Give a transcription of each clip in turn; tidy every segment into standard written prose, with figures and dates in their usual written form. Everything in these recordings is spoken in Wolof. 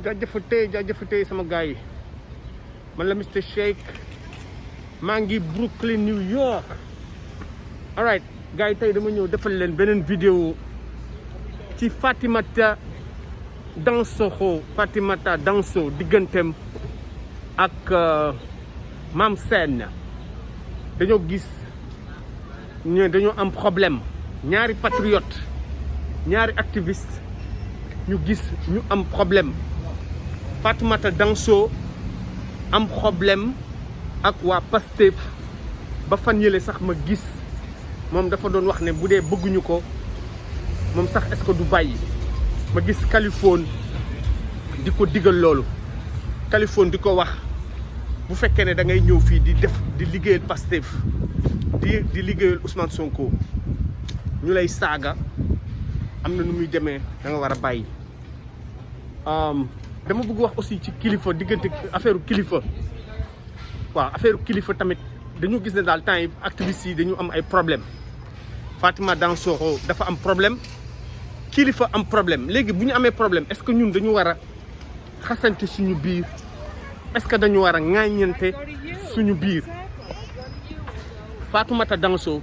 jaajëfatee sama gars yi man la Mr Shake maa ngi Brooklyn New York. alright gars yi tey dama ñëw defal leen beneen vidéo ci Fatimata Danso digganteem ak Mame Sène. dañoo gis dañoo am problème ñaari patriote ñaari activiste ñu gis ñu am problème. Fatimata Danso am problème ak waa Pastef ba fan yële sax ma gis moom dafa doon wax ne bu dee bëgguñu ko moom sax est-ce que du bàyyi. ma gis Kaliphone di ko digal loolu Kaliphone di ko wax bu fekkee ne da ngay ñëw fii di liggéeyal Pastef di liggéeyal Ousmane Sonko ñu lay saaga am na nu muy demee da nga war a bàyyi. dama bëgg wax aussi ci kilifa diggante affaire kilifa waaw affaire kilifa tamit dañu gis ne daal temps yi activistes yi dañu am ay problème Fatimata Danso dafa am problème kilifa am problème léegi bu ñu amee problème est-ce que ñun dañu war a xasante suñu biir est-ce que dañu war a ŋaaññante suñu biir. Fatimata Danso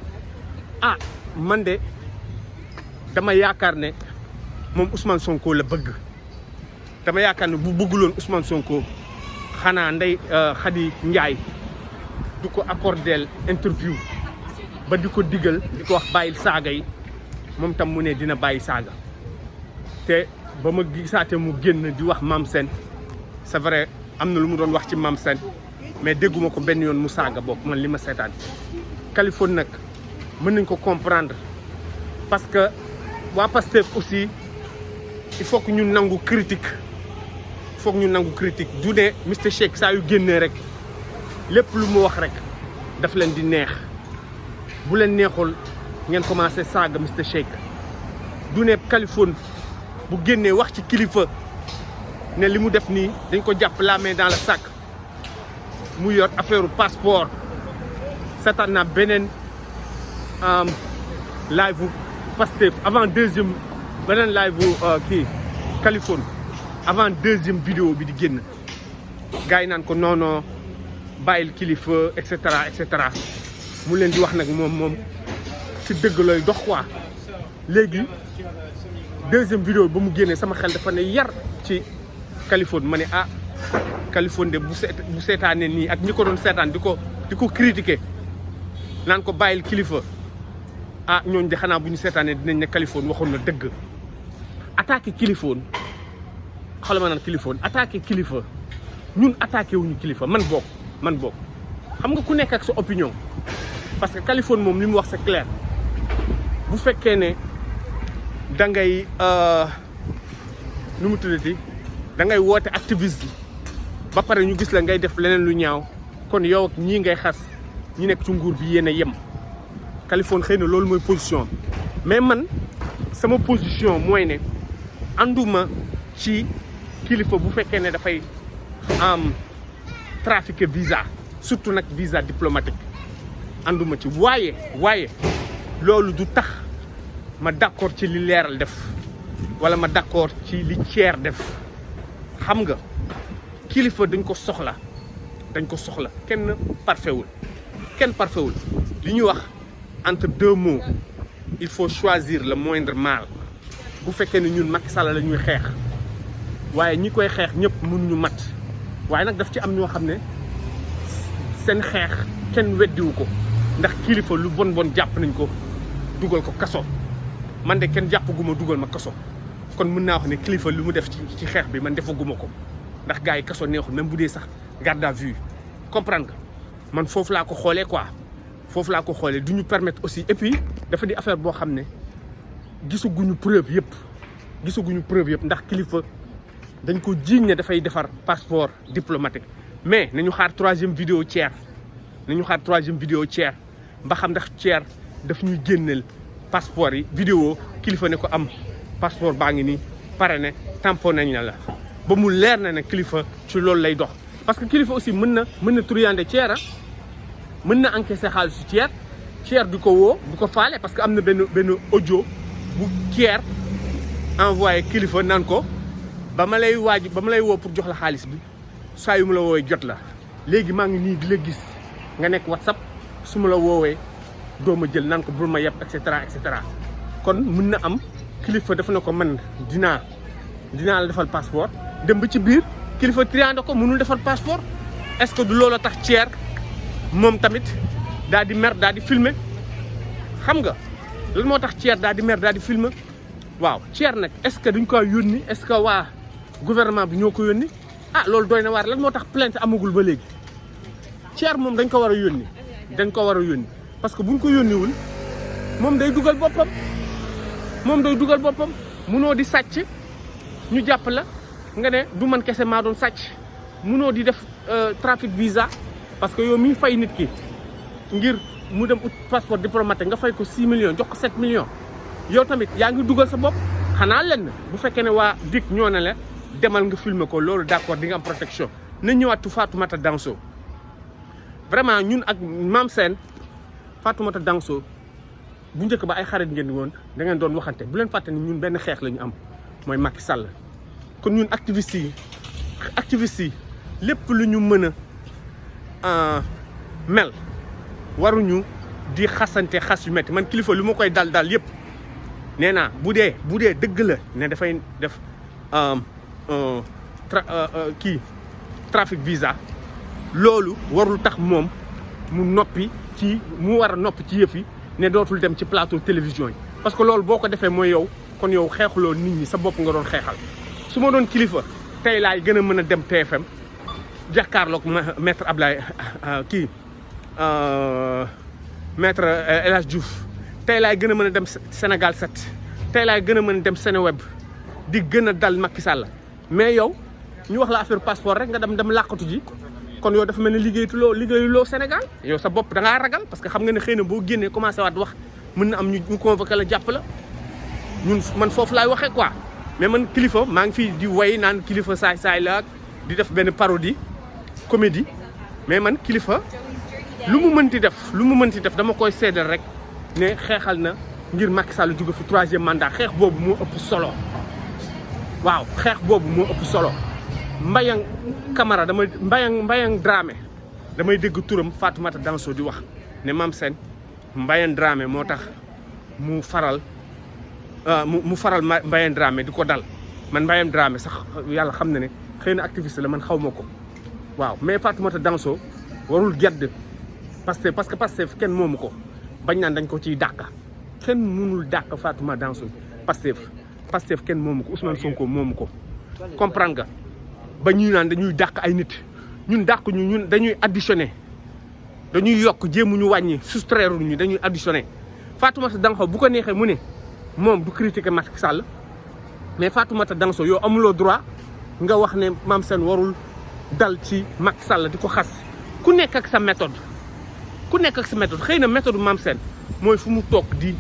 man de dama yaakaar ne moom Ousmane Sonko la bëgg. dama yaakaar ne bu bëgguloon Ousmane Sonko xanaa Ndeye Khady Ndiaye du ko accordeel interview ba di ko digal di ko wax bàyyil saaga yi moom tam mu ne dina bàyyi saaga. te ba ma gisaate mu génn di wax Mame Sène c'est vrai am na lu mu doon wax ci Mame Sène mais dégguma ko benn yoon mu saaga bokk man li ma seetaan. Kaliphone nag mën nañ ko comprendre parce que waa Pastef aussi il faut que ñu nangu critique. foog ñu nangu critique du ne Mr Shake saa yu génnee rek lépp lu mu wax rek daf leen di neex bu leen neexul ngeen commencé saaga Mr Shake. du ne Kaliphone bu génnee wax ci kilifa ne li mu def nii dañ ko jàpp la main dans le sac mu yor affaire passeport. seetaan naa beneen live bu Pastef avant deuxième beneen live bu Kaliphone avant deuxième vidéo bi di génn gars yi naan ko non bàyyil kilifa et cetera mu leen di wax nag moom ci dëgg lay dox quoi. léegi deuxième vidéo ba mu génnee sama xel dafa ne yar ci Kaliphone ma ne Kaliphone de bu seetaanee nii ak ñi ko doon seetaan di ko critiquer naan ko bàyyil kilifa ñooñu de xanaa bu ñu seetaanee dinañ ne Kaliphone waxoon na dëgg. attaqué Kaliphone xoolal ma naan Kaliphone attaqué kilifa ñun attaqué wuñu kilifa man boog xam nga ku nekk ak sa opinion parce que Kaliphone moom li mu wax c'est clair bu fekkee ne da ngay nu mu tuddati da ngay woote activiste ba pare ñu gis la ngay def leneen lu ñaaw kon yow ak ñii ngay xas ñi nekk ci nguur bi yéen a yem. Kaliphone xëy na loolu mooy position mais man sama position mooy ne ànduma ci kilifa bu fekkee ne dafay trafiquer visa surtout nag visa diplomatique ànduma ci waaye loolu du tax ma d'accord ci li leeral def wala ma d'accord ci li ceer def. xam nga kilifa dañ ko soxla kenn parfaitul li ñuy wax entre deux mots il faut choisir le moindre mal. bu fekkee ne ñun Macky Sall la ñuy xeex waaye ñi koy xeex ñëpp mun ñu mat waaye nag daf ci am ñoo xam ne seen xeex kenn weddiwu ko ndax kilifa lu bon jàpp nañ ko dugal ko kaso. man de kenn jàppaguma dugal ma kaso kon mën naa wax ne kilifa lu mu def ci xeex bi man defaguma ko ndax gars yi kaso neexul même bu dee sax garde à vue comprendre nga man foofu laa ko xoolee quoi foofu laa ko xoolee du ñu permettre aussi et puis dafa di affaire boo xam ne gisaguñu preuve yëpp ndax kilifa dañ ko jiiñ ne dafay defar passeport diplomatique mais nañu xaar troisième vidéo Thier ba xam ndax Thier daf ñuy génneel passeport yi vidéo kilifa ne ko am passeport baa ngi nii pare ne tampon nañ na la ba mu leer na ne kilifa ci loolu lay dox. parce que kilifa aussi mën na truander Thier mën na encaisser xaalisu Thier du ko woo du ko faale parce que am na benn audio bu Thier envoyé kilifa naan ko ba ma lay woo pour jox la xaalis bi saa yu mu la woowee jot la léegi maa ngi nii di la gis nga nekk WhatsApp su ma la woowee doo ma jël naan ko bul ma yeb et cetera et cetera kon mun na am kilifa dafa na ko man dinaa la defal passeport dem ba ci biir kilifa triande ko mënul defal passeport est-ce que du loolu tax Thier moom tamit daal di mer daal di filmer xam nga lan moo tax Thier daal di mer daal di filmer waaw Thier nag est-ce que duñ ko yónni est-ce que waa gouvernement bi ñoo ko yónni ah loolu doy na waar lan moo tax plainte amagul ba léegi Thier moom dañ ko war a yónni parce que buñ ko yónniwul moom day dugal boppam munoo di sàcc ñu jàpp la nga ne du man kese maa doon sàcc munoo di def trafic visa parce que yow mi fay nit ki ngir mu dem ut passeport diplomatique nga fay ko 6 millions jox ko 7 millions yow tamit yaa ngi dugal sa bopp xanaa lenn bu fekkee ne waa DIC ñoo ne la demal nga filmer ko loolu d'accord di nga am protection na ñëwaat Fatoumata Danso vraiment ñun ak Mame Sène Fatoumata Danso bu njëkk ba ay xarit ngeen di woon da ngeen doon waxante bu leen fàtte ni ñun benn xeex la ñu am mooy Macky Sall kon ñun activistes yi lépp lu ñu mën a mel waruñu di xasante xas yu metti man kilifa lu ma koy dal yëpp nee naa bu dee dëgg la ne dafay def trafic visa loolu warul tax moom mu war a noppi ci yëf yi ne dootul dem ci plateau télévision yi parce que loolu boo ko defee mooy yow kon yow xeexuloo nit ñi sa bopp nga doon xeexal su ma doon kilifa tey laay gën a mën a dem TFM jàkkaarloog maître Ablaye maître El Hadj Diouf tey laay gën a mën a dem Sénégal 7 tey laay gën a mën a dem Seneweb di gën a dal Macky Sall mais yow ñu wax la affaire passeport rek nga dem làqatu ji kon yow dafa mel ni liggéeyuloo Sénégal yow sa bopp da ngaa ragal parce que xam nga ne xëy na boo génnee commencé waat wax mën na am ñu convoqué la jàpp la man foofu laay waxee quoi mais man kilifa maa ngi fii di way naan kilifa saay la di def benn parodie comédie mais man kilifa lu mu mënti def dama koy seedal rek ne xeexal na ngir Macky Sall jóge fi 3e mandat xeex boobu moo ëpp solo waaw xeex boobu moo ëpp solo Mbayang Camara Mbayang Dramé damay dégg turam Fatoumata Danso di wax ne Mame Sène Mbayang Dramé moo tax mu faral Mbayang Dramé di ko dal man Mbayang Dramé sax yàlla xam na ne xëy na activiste la man xaw ma ko waaw mais Fatoumata Danso warul gedd parce que Pastef kenn moomu ko bañ naan dañ ko ciy dàq kenn mënul dàq Fatoumata Danso Pastef kenn moomu ko Ousmane Sonko moomu ko comprendre nga ba ñuy naan dañuy dàq ay nit ñun dàq ñun dañuy additionné dañuy yokk jéemuñu wàññi soustraire ñu dañuy additionné Fatoumata Danso bu ko neexee mu ne moom du critiquer Macky Sall mais Fatoumata Danso yow amuloo droit nga wax ne Mame Sène warul dal ci Macky Sall di ko xas ku nekk ak sa méthode xëy na méthode Mame Sène mooy fu mu toog di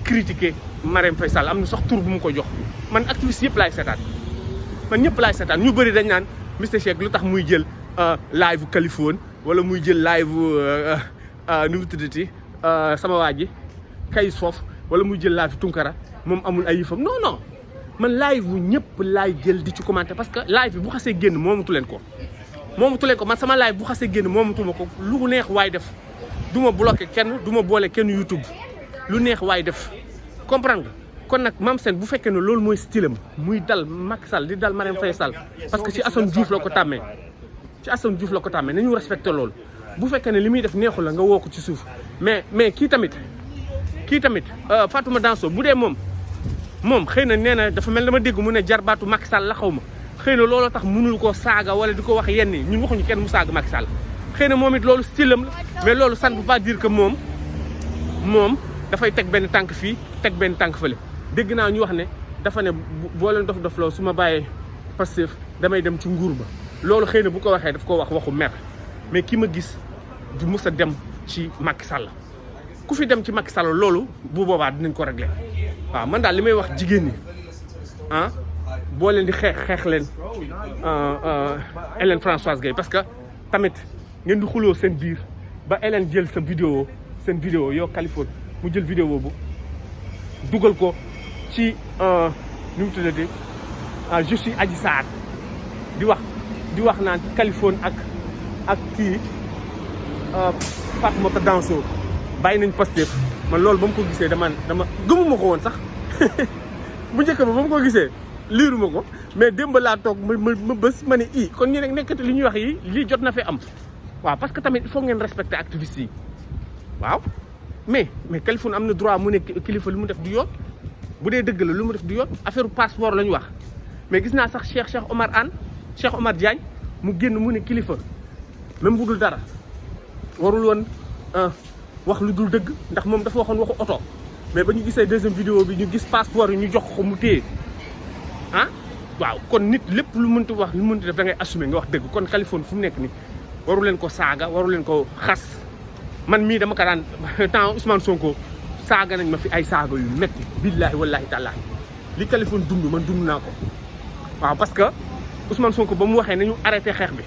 critiquer Marème Faye Sall am na sax tur bu mu ko jox man activiste yëpp laay seetaan ñu bëri dañ naan Mister Shake lu tax muy jël live Californie wala muy jël live nu mu tuddati sama waa ji Kayz Fof wala muy jël live Tunkara moom amul ay yëfam non man live bu ñëpp laay jël di ci commenter parce que live bi bu xasee génn moomatu leen ko man sama live bu xasee génn moomatuma ko lu neex waay def du ma bloqué kenn du ma boole kenn YouTube lu neex waay def comprendre nga kon nag Mame Sène bu fekkee ne loolu mooy style am muy dal Macky Sall di dal Marème Faye Sall parce que ci Assane Diouf la ko tàmmee nañu respecté loolu bu fekkee ne li muy def neexul la nga woo ko ci suuf mais kii tamit Fatoumata Danso bu dee moom xëy na nee na dafa mel dama dégg mu ne jarbaatu Macky Sall la xaw ma xëy na looloo tax mënul koo saaga wala di ko wax yenn ñun waxuñu kenn mu saaga Macky Sall xëy na moom it loolu style am la mais loolu ça ne veut pas dire que moom dafay teg benn tànk fii teg benn tànk fële dégg naa ñu wax ne dafa ne boo leen dof loo su ma bàyyee Pastef damay dem ci nguur ba loolu xëy na bu ko waxee daf ko wax waxu mer mais ki ma gis du mës a dem ci Macky Sall ku fi dem ci Macky Sall loolu bu boobaa dinañ ko régler waaw man daal li may wax jigéen ñi boo leen di xeex leen Hélène Françoise Gaye parce que tamit ngeen di xuloo seen biir ba Hélène jël seen vidéo yow Californie mu jël vidéo boobu dugal ko ci nu mu tuddati je suis Adji Sarr di wax naan Kaliphone ak kii Fatoumata Danso bàyyi nañ Pastef man loolu ba mu ko gisee dama gëmuma ko woon sax bu njëkk ba mu ko gisee liiruma ko mais démb laa toog ma bés ma ne kon ñu nekkati li ñuy wax yi lii jot na fi am waaw parce que tamit il faut ngeen respecter activistes yi waaw mais Kaliphone am na droit mu ne kilifa lu mu def du yoon bu dee dëgg la lu mu def du yoon affaire passeport la ñu wax mais gis naa sax Cheikh Omar Diagne mu génn mu ne kilifa même bu dul dara warul woon wax lu dul dëgg ndax moom dafa waxoon waxu oto mais ba ñu gisee deuxième vidéo bi ñu gis passeport yi ñu jox ko mu téye waaw kon nit lépp lu mënti wax lu mënti def da ngay assumer nga wax dëgg kon Kaliphone fu mu nekk ni waru leen ko saaga waru leen ko xas man mii dama ko daan temps Ousmane Sonko saaga nañ ma fi ay saaga yu metti billaahi wallaahi taalaahi li Kaliphone dund man dund naa ko waaw parce que Ousmane Sonko ba mu waxee nañu arrêté xeex bi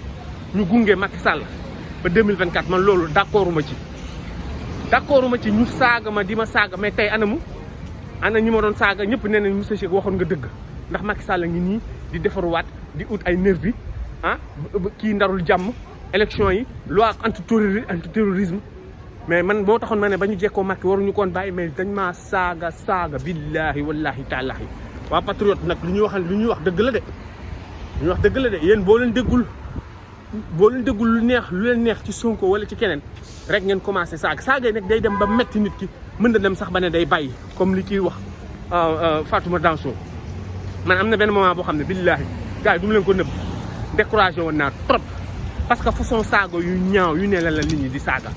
ñu gunge Macky Sall ba 2024 man loolu d'accorduma ci ñu saaga ma di ma saaga mais tey ana ñi ma doon saaga ñëpp nee nañ monsieur Cheikh waxoon nga dëgg ndax Macky Sall ngi nii di defaruwaat di ut ay nervi kii ndarul jàmm élection yi loi anti-terrorisme mais man moo taxoon ma ne ba ñu jekkoo Macky waruñu koon bàyyi mais dañ maa saaga billaahi wallaahi taalaahi waa patriote nag lu ñuy wax dëgg la de yéen boo leen déggul lu leen neex ci Sonko wala ci keneen rek ngeen commencé saaga yi nag day dem ba metti nit ki mën na dem sax ba ne day bàyyi comme li ciy wax Fatoumata Danso man am na benn moment boo xam ne billaahi gars yi du mu leen ko nëbb découragé woon naa trop parce que façon saaga yu ñaaw yu ne la nit ñi di saaga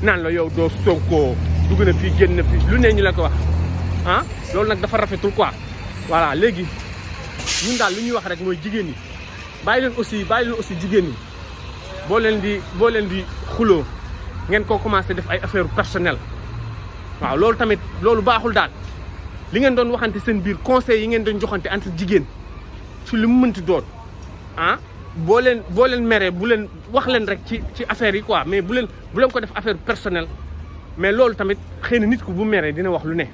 naan la yow doo Sonko dugg na fii génn na fii lu ne ñu la ko wax loolu nag dafa rafetul quoi voilà léegi ñun daal lu ñuy wax rek mooy jigéen ñi bàyyi leen aussi jigéen ñi boo leen di xuloo ngeen ko commencé def ay affaire personnelle waaw loolu tamit loolu baaxul daal li ngeen doon waxante seen biir conseil yi ngeen doon joxante entre jigéen ci li mu mënti doon boo leen meree bu leen wax leen rek ci affaire yi quoi mais bu leen ko def affaire personnelle mais loolu tamit xëy na nit ku bu meree dina wax lu ne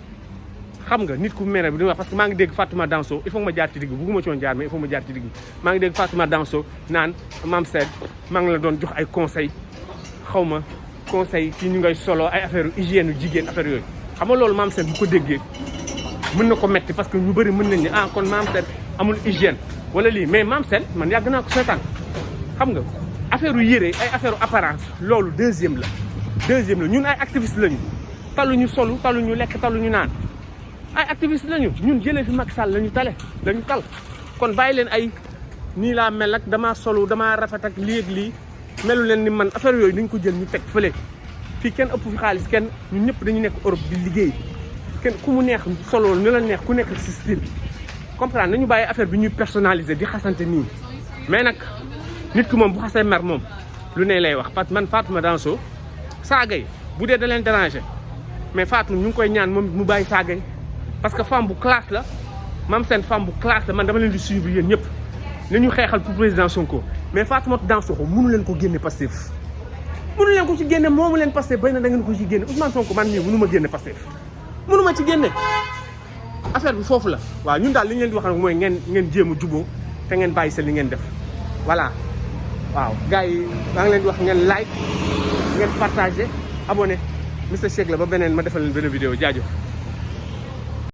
xam nga nit ku mere bi dina wax parce que maa ngi dégg Fatoumata Danso il faut ma jaar ci digg bi bugguma ci woon jaar mais il faut ma jaar ci digg bi maa ngi dégg Fatoumata Danso naan Mame Sène maa ngi la doon jox ay conseil xaw ma conseil ci ñu ngay solo ay affaire hygiène yu jigéen affaire yooyu xam nga loolu Mame Sène bu ko déggee mën na ko metti parce que ñu bëri mën nañ ne kon Mame Sène amul hygiène wala lii mais Mame Sène man yàgg naa ko seetaan xam nga affaire yu yére ay affaire apparence loolu deuxième la ñun ay activiste lañu taluñu solu taluñu lekk taluñu naan ay activiste lañu ñun jëlee fi Macky Sall lañu tal kon bàyyi leen ay nii laa mel ak damaa solu damaa rafet ak lii ak lii melu leen ni man affaire yooyu dañ ko jël ñu teg fële fii kenn ëpp fi xaalis kenn ñun ñëpp dañu nekk Europe di liggéey kenn ku mu neex solo ñu la neex ku nekk si style comprendre nañu bàyyi affaire bi ñuy personnaliser di xasante nii mais nag nit ki moom bu xasee mer moom lu ne lay wax parce que man Fatoumata Danso saaga yi bu dee da leen déranger mais Fatou ñu ngi koy ñaan moom mu bàyyi saaga yi parce que femme bu classe la Mame Sène femme bu classe la man dama leen di suivre yéen ñëpp nañu xeexal pour président Sonko mais Fatoumata Danso mënu leen ko génne Pastef mënu leen ko ci génne moomu leen Pastef bay na da ngeen ko ci génne Ousmane Sonko man mii mënu ma génne Pastef mënu ma ci génne affaire bi foofu la waaw ñun daal li ñu leen di wax nag mooy ngeen jéem a juboo te ngeen bàyyi sa li ngeen def voilà waaw gars yi maa ngi leen di wax ngeen like ngeen partagé abonné Mister Shake la ba beneen ma defal leen benn vidéo jaajëf